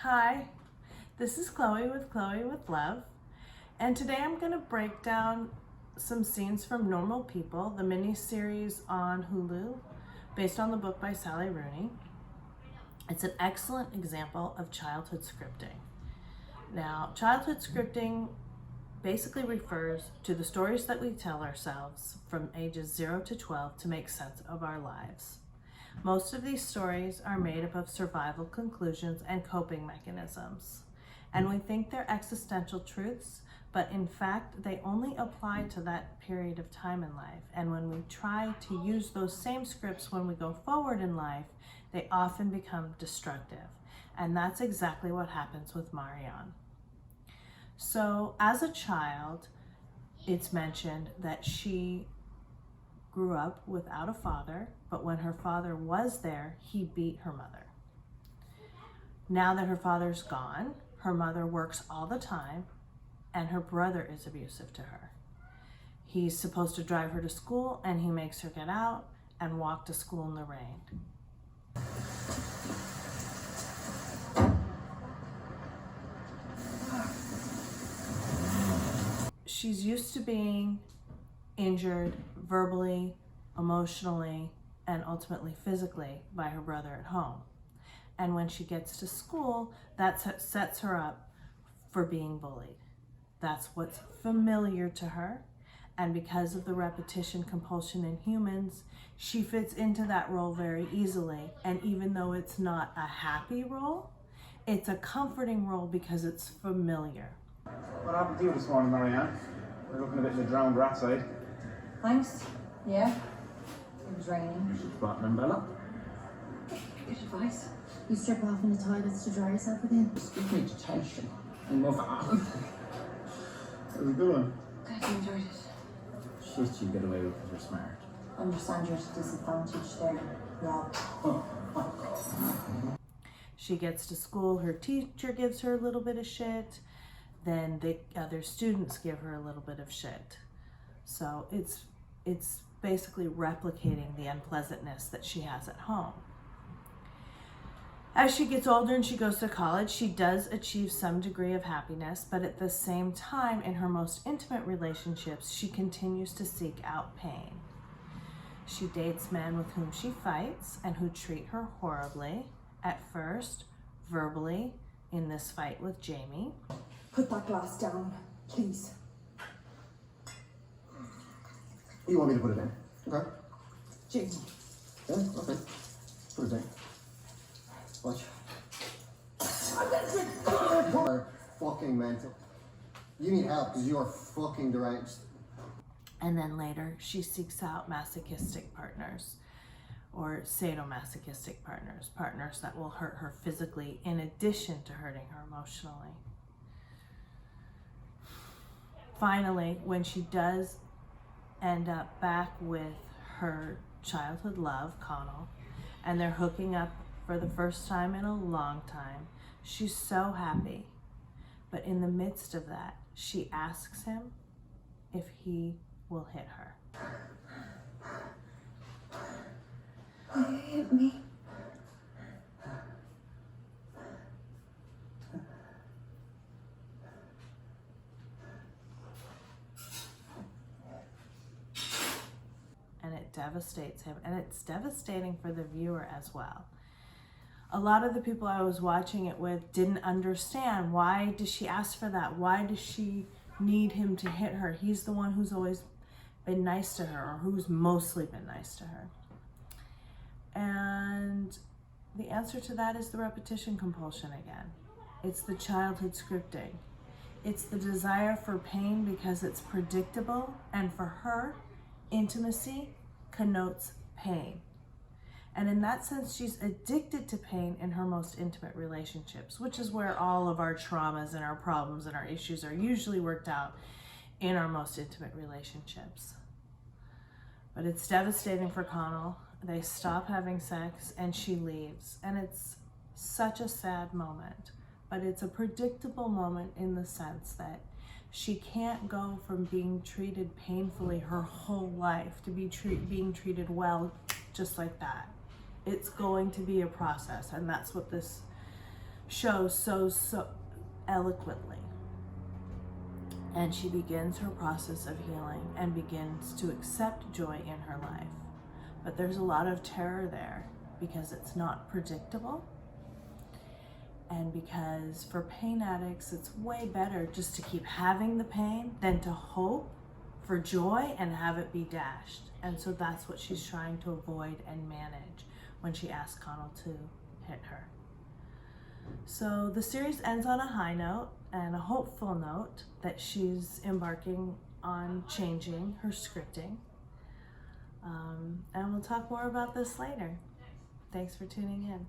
Hi, this is Chloe with Love, and today I'm going to break down some scenes from Normal People, the mini-series on Hulu, based on the book by Sally Rooney. It's an excellent example of childhood scripting. Now, childhood scripting basically refers to the stories that we tell ourselves from ages 0 to 12 to make sense of our lives. Most of these stories are made up of survival conclusions and coping mechanisms, and we think they're existential truths, but in fact they only apply to that period of time in life. And when we try to use those same scripts when we go forward in life, they often become destructive. And that's exactly what happens with Marianne. So as a child, it's mentioned that she grew up without a father, but when her father was there, he beat her mother. Now that her father's gone, her mother works all the time, and her brother is abusive to her. He's supposed to drive her to school, and he makes her get out and walk to school in the rain. She's used to being injured verbally, emotionally, and ultimately physically by her brother at home. And when she gets to school, that sets her up for being bullied. That's what's familiar to her. And because of the repetition compulsion in humans, she fits into that role very easily. And even though it's not a happy role, it's a comforting role because it's familiar. What happened to you this morning, Marianne? You're looking a bit in the drowned rat side. Thanks. Yeah. It was raining. You should have brought an umbrella. Good advice. You strip off in the toilets to dry yourself again. Just give me detention and move on. How's it going? Glad you enjoyed it. Shit you get away with because you're smart. Understand you're at a disadvantage there, Rob. She gets to school, her teacher gives her a little bit of shit, then the other students give her a little bit of shit. So it's basically replicating the unpleasantness that she has at home. As she gets older and she goes to college, she does achieve some degree of happiness, but at the same time, in her most intimate relationships, she continues to seek out pain. She dates men with whom she fights and who treat her horribly, at first, verbally, in this fight with Jamie. Put that glass down, please. You want me to put it in? Okay. Jamie. Yeah, okay. Put it in. Watch. You're fucking mental. You need help because you are fucking deranged. And then later, she seeks out masochistic partners or sadomasochistic partners, partners that will hurt her physically in addition to hurting her emotionally. Finally, when she does end up back with her childhood love, Connell, and they're hooking up for the first time in a long time, she's so happy. But in the midst of that, she asks him if he will hit her. Will you hit me? And it devastates him, and it's devastating for the viewer as well. A lot of the people I was watching it with didn't understand, why does she ask for that? Why does she need him to hit her? He's the one who's always been nice to her, or who's mostly been nice to her. And the answer to that is the repetition compulsion again. It's the childhood scripting. It's the desire for pain because it's predictable, and for her, intimacy connotes pain. And in that sense, she's addicted to pain in her most intimate relationships, which is where all of our traumas and our problems and our issues are usually worked out, in our most intimate relationships. But it's devastating for Connell. They stop having sex and she leaves. And it's such a sad moment, but it's a predictable moment in the sense that she can't go from being treated painfully her whole life to being treated well just like that. It's going to be a process, and that's what this shows so eloquently. And she begins her process of healing and begins to accept joy in her life. But there's a lot of terror there because it's not predictable. And because for pain addicts, it's way better just to keep having the pain than to hope for joy and have it be dashed. And so that's what she's trying to avoid and manage when she asks Connell to hit her. So the series ends on a high note and a hopeful note that she's embarking on changing her scripting. And we'll talk more about this later. Thanks for tuning in.